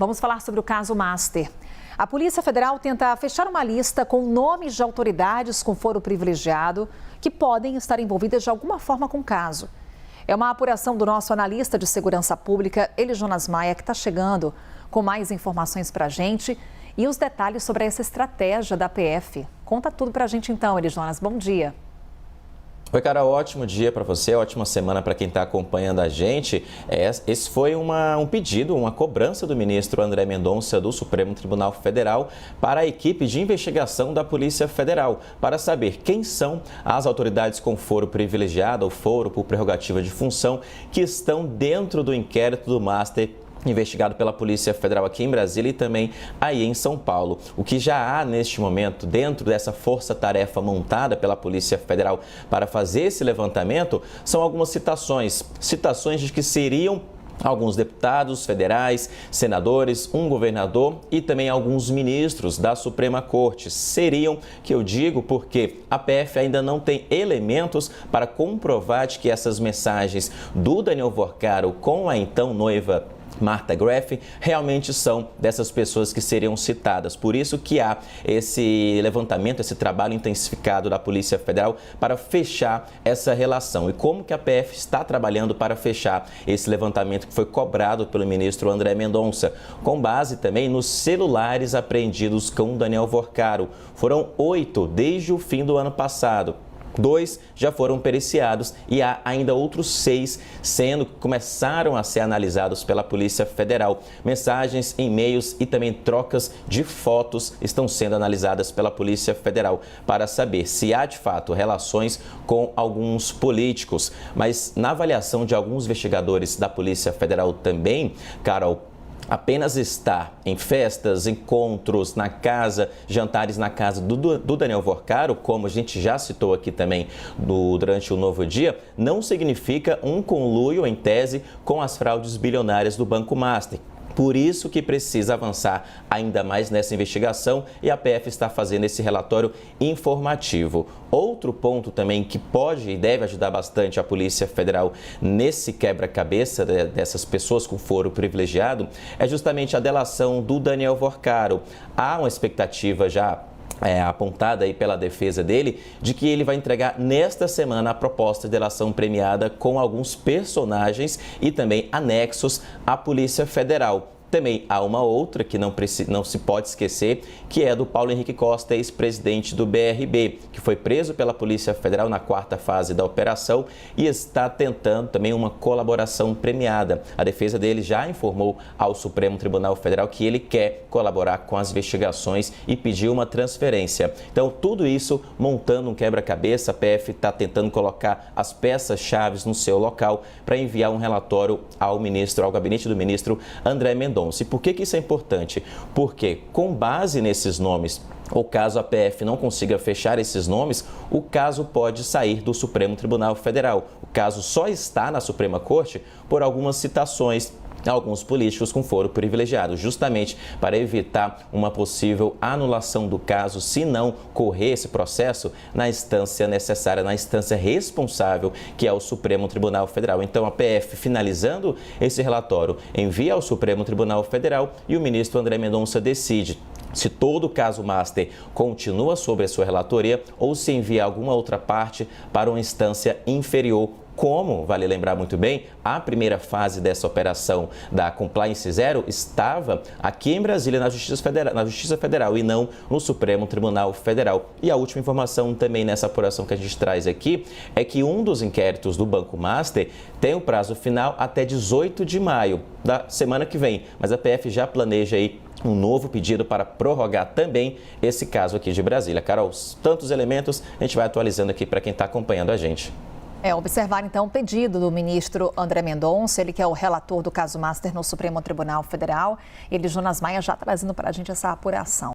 Vamos falar sobre o caso Master. A Polícia Federal tenta fechar uma lista com nomes de autoridades com foro privilegiado que podem estar envolvidas de alguma forma com o caso. É uma apuração do nosso analista de segurança pública, Elijonas Maia, que está chegando com mais informações para a gente e os detalhes sobre essa estratégia da PF. Conta tudo para a gente então, Elijonas. Bom dia. Oi, Carol, ótimo dia para você, ótima semana para quem está acompanhando a gente. Esse foi um pedido, uma cobrança do ministro André Mendonça do Supremo Tribunal Federal para a equipe de investigação da Polícia Federal, para saber quem são as autoridades com foro privilegiado ou foro por prerrogativa de função que estão dentro do inquérito do Master investigado pela Polícia Federal aqui em Brasília e também aí em São Paulo. O que já há neste momento dentro dessa força-tarefa montada pela Polícia Federal para fazer esse levantamento são algumas citações de que seriam alguns deputados federais, senadores, um governador e também alguns ministros da Suprema Corte. Seriam, que eu digo, porque a PF ainda não tem elementos para comprovar de que essas mensagens do Daniel Worcaro com a então noiva Marta Graff realmente são dessas pessoas que seriam citadas. Por isso que há esse levantamento, esse trabalho intensificado da Polícia Federal para fechar essa relação. E como que a PF está trabalhando para fechar esse levantamento que foi cobrado pelo ministro André Mendonça, com base também nos celulares apreendidos com Daniel Worcaro. Foram 8 desde o fim do ano passado. 2 já foram periciados e há ainda outros 6 começaram a ser analisados pela Polícia Federal. Mensagens, e-mails e também trocas de fotos estão sendo analisadas pela Polícia Federal para saber se há de fato relações com alguns políticos. Mas na avaliação de alguns investigadores da Polícia Federal também, Carol, apenas estar em festas, encontros na casa, jantares na casa do Daniel Worcaro, como a gente já citou aqui também durante o Novo Dia, não significa um conluio em tese com as fraudes bilionárias do Banco Master. Por isso que precisa avançar ainda mais nessa investigação e a PF está fazendo esse relatório informativo. Outro ponto também que pode e deve ajudar bastante a Polícia Federal nesse quebra-cabeça dessas pessoas com foro privilegiado é justamente a delação do Daniel Worcaro. Há uma expectativa já apontada aí pela defesa dele, de que ele vai entregar nesta semana a proposta de delação premiada com alguns personagens e também anexos à Polícia Federal. Também há uma outra que não se pode esquecer, que é do Paulo Henrique Costa, ex-presidente do BRB, que foi preso pela Polícia Federal na 4ª fase da operação e está tentando também uma colaboração premiada. A defesa dele já informou ao Supremo Tribunal Federal que ele quer colaborar com as investigações e pediu uma transferência. Então, tudo isso montando um quebra-cabeça, a PF está tentando colocar as peças-chave no seu local para enviar um relatório ao gabinete do ministro André Mendonça. E por que isso é importante? Porque, com base nesses nomes, ou caso a PF não consiga fechar esses nomes, o caso pode sair do Supremo Tribunal Federal. O caso só está na Suprema Corte por algumas citações a alguns políticos com foro privilegiado, justamente para evitar uma possível anulação do caso se não correr esse processo na instância necessária, na instância responsável, que é o Supremo Tribunal Federal. Então, a PF, finalizando esse relatório, envia ao Supremo Tribunal Federal e o ministro André Mendonça decide se todo o caso Master continua sobre a sua relatoria ou se envia alguma outra parte para uma instância inferior. Como, vale lembrar muito bem, a primeira fase dessa operação da Compliance Zero estava aqui em Brasília, na Justiça Federal e não no Supremo Tribunal Federal. E a última informação também nessa apuração que a gente traz aqui é que um dos inquéritos do Banco Master tem o prazo final até 18 de maio da semana que vem, mas a PF já planeja aí um novo pedido para prorrogar também esse caso aqui de Brasília. Carol, tantos elementos, a gente vai atualizando aqui para quem está acompanhando a gente. Observar então o pedido do ministro André Mendonça, ele que é o relator do caso Master no Supremo Tribunal Federal. Elijonas Maia já trazendo para a gente essa apuração.